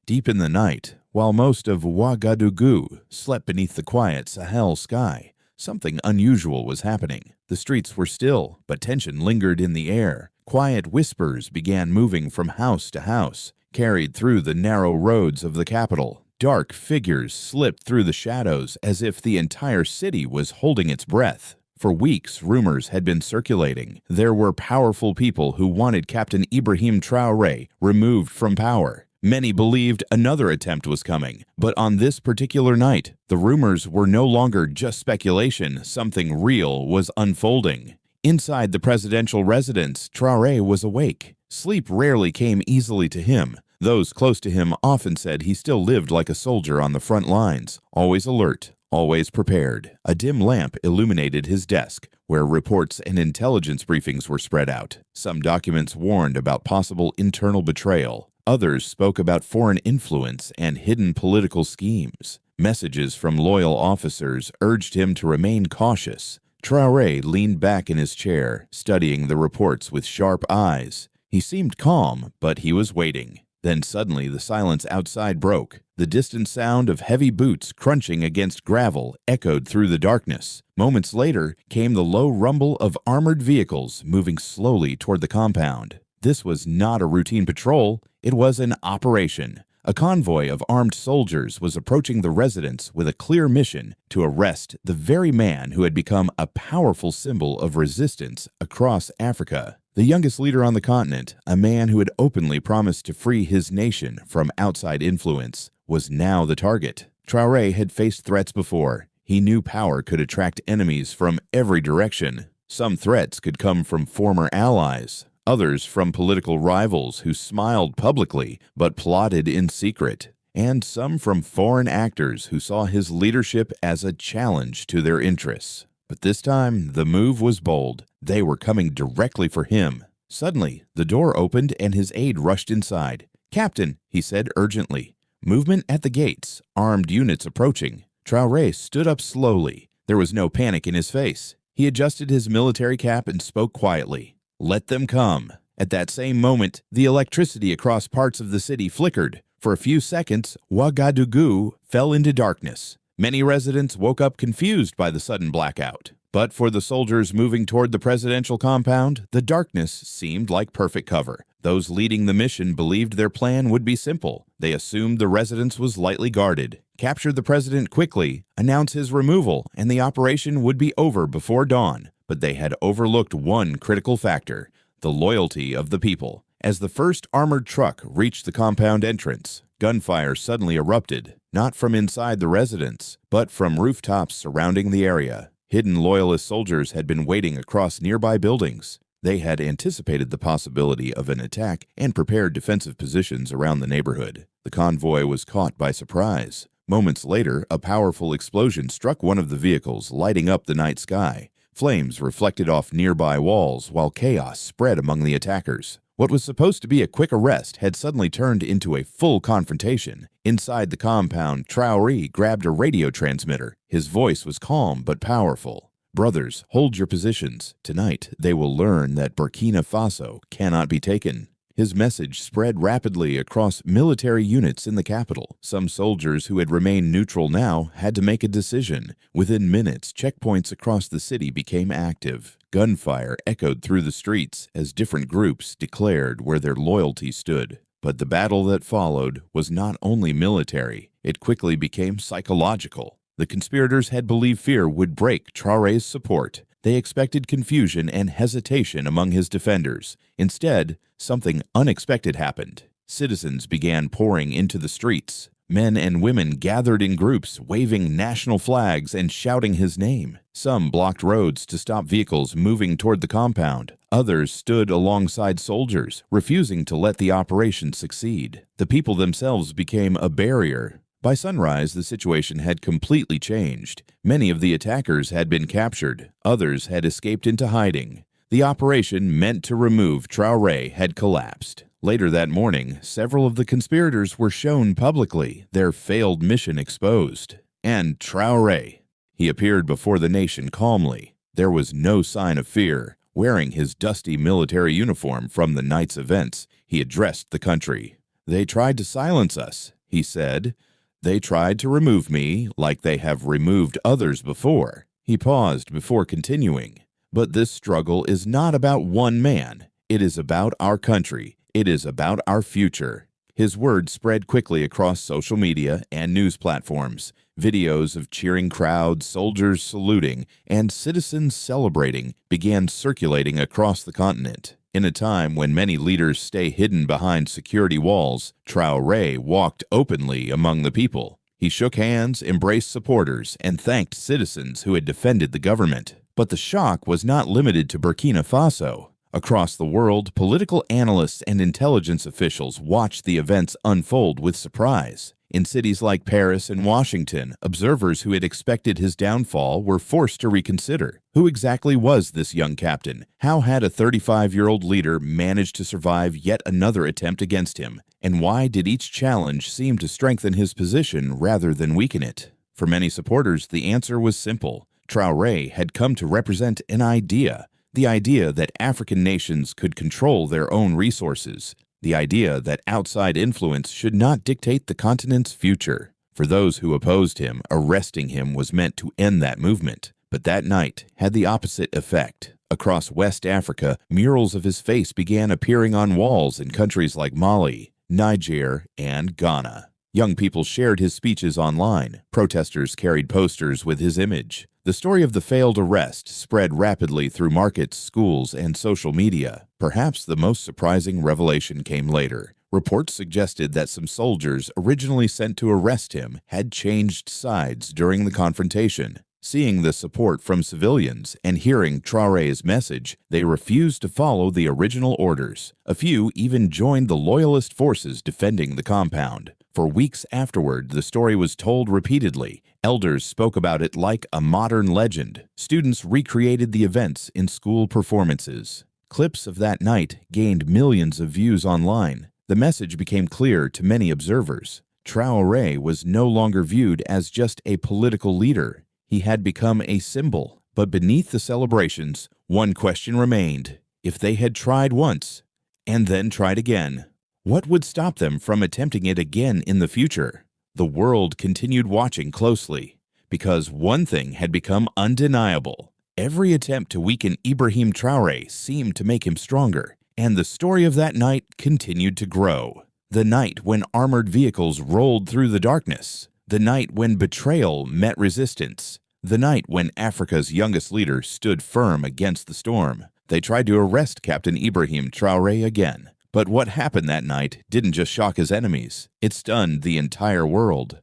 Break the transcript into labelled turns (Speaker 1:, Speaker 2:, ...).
Speaker 1: Deep in the night, while most of Ouagadougou slept beneath the quiet Sahel sky, something unusual was happening. The streets were still, but tension lingered in the air. Quiet whispers began moving from house to house, carried through the narrow roads of the capital. Dark figures slipped through the shadows as if the entire city was holding its breath. For weeks, rumors had been circulating. There were powerful people who wanted Captain Ibrahim Traoré removed from power. Many believed another attempt was coming, but on this particular night, the rumors were no longer just speculation. Something real was unfolding. Inside the presidential residence, Traoré was awake. Sleep rarely came easily to him. Those close to him often said he still lived like a soldier on the front lines, always alert, always prepared. A dim lamp illuminated his desk, where reports and intelligence briefings were spread out. Some documents warned about possible internal betrayal. Others spoke about foreign influence and hidden political schemes. Messages from loyal officers urged him to remain cautious. Traoré leaned back in his chair, studying the reports with sharp eyes. He seemed calm, but he was waiting. Then suddenly the silence outside broke. The distant sound of heavy boots crunching against gravel echoed through the darkness. Moments later came the low rumble of armored vehicles moving slowly toward the compound. This was not a routine patrol, it was an operation. A convoy of armed soldiers was approaching the residence with a clear mission to arrest the very man who had become a powerful symbol of resistance across Africa. The youngest leader on the continent, a man who had openly promised to free his nation from outside influence, was now the target. Traoré had faced threats before. He knew power could attract enemies from every direction. Some threats could come from former allies, others from political rivals who smiled publicly but plotted in secret, and some from foreign actors who saw his leadership as a challenge to their interests. But this time, the move was bold. They were coming directly for him. Suddenly, the door opened and his aide rushed inside. "Captain," he said urgently. "Movement at the gates. Armed units approaching." Traoré stood up slowly. There was no panic in his face. He adjusted his military cap and spoke quietly. "Let them come." At that same moment, the electricity across parts of the city flickered. For a few seconds, Ouagadougou fell into darkness. Many residents woke up confused by the sudden blackout. But for the soldiers moving toward the presidential compound, the darkness seemed like perfect cover. Those leading the mission believed their plan would be simple. They assumed the residence was lightly guarded. Capture the president quickly, announce his removal, and the operation would be over before dawn. But they had overlooked one critical factor: the loyalty of the people. As the first armored truck reached the compound entrance, gunfire suddenly erupted, not from inside the residence, but from rooftops surrounding the area. Hidden Loyalist soldiers had been waiting across nearby buildings. They had anticipated the possibility of an attack and prepared defensive positions around the neighborhood. The convoy was caught by surprise. Moments later, a powerful explosion struck one of the vehicles, lighting up the night sky. Flames reflected off nearby walls while chaos spread among the attackers. What was supposed to be a quick arrest had suddenly turned into a full confrontation. Inside the compound, Traoré grabbed a radio transmitter. His voice was calm but powerful. "Brothers, hold your positions. Tonight, they will learn that Burkina Faso cannot be taken." His message spread rapidly across military units in the capital. Some soldiers who had remained neutral now had to make a decision. Within minutes, checkpoints across the city became active. Gunfire echoed through the streets as different groups declared where their loyalty stood. But the battle that followed was not only military, it quickly became psychological. The conspirators had believed fear would break Traoré's support. They expected confusion and hesitation among his defenders. Instead, something unexpected happened. Citizens began pouring into the streets. Men and women gathered in groups, waving national flags and shouting his name. Some blocked roads to stop vehicles moving toward the compound. Others stood alongside soldiers, refusing to let the operation succeed. The people themselves became a barrier. By sunrise, the situation had completely changed. Many of the attackers had been captured. Others had escaped into hiding. The operation meant to remove Traoré had collapsed. Later that morning, several of the conspirators were shown publicly, their failed mission exposed. And Traoré. He appeared before the nation calmly. There was no sign of fear. Wearing his dusty military uniform from the night's events, he addressed the country. "They tried to silence us. he said. "They tried to remove me like they have removed others before." He paused before continuing. "But this struggle is not about one man. It is about our country. It is about our future." His words spread quickly across social media and news platforms. Videos of cheering crowds, soldiers saluting, and citizens celebrating began circulating across the continent. In a time when many leaders stay hidden behind security walls, Traoré walked openly among the people. He shook hands, embraced supporters, and thanked citizens who had defended the government. But the shock was not limited to Burkina Faso. Across the world, political analysts and intelligence officials watched the events unfold with surprise. In cities like Paris and Washington, observers who had expected his downfall were forced to reconsider. Who exactly was this young captain? How had a 35-year-old leader managed to survive yet another attempt against him? And why did each challenge seem to strengthen his position rather than weaken it? For many supporters, the answer was simple. Traoré had come to represent an idea. The idea that African nations could control their own resources. The idea that outside influence should not dictate the continent's future. For those who opposed him, arresting him was meant to end that movement. But that night had the opposite effect. Across West Africa, murals of his face began appearing on walls in countries like Mali, Niger, and Ghana. Young people shared his speeches online. Protesters carried posters with his image. The story of the failed arrest spread rapidly through markets, schools, and social media. Perhaps the most surprising revelation came later. Reports suggested that some soldiers originally sent to arrest him had changed sides during the confrontation. Seeing the support from civilians and hearing Traoré's message, they refused to follow the original orders. A few even joined the Loyalist forces defending the compound. For weeks afterward, the story was told repeatedly. Elders spoke about it like a modern legend. Students recreated the events in school performances. Clips of that night gained millions of views online. The message became clear to many observers. Traoré was no longer viewed as just a political leader. He had become a symbol. But beneath the celebrations, one question remained. If they had tried once, and then tried again, what would stop them from attempting it again in the future? The world continued watching closely, because one thing had become undeniable. Every attempt to weaken Ibrahim Traoré seemed to make him stronger, and the story of that night continued to grow. The night when armored vehicles rolled through the darkness. The night when betrayal met resistance. The night when Africa's youngest leader stood firm against the storm. They tried to arrest Captain Ibrahim Traoré again. But what happened that night didn't just shock his enemies. It stunned the entire world.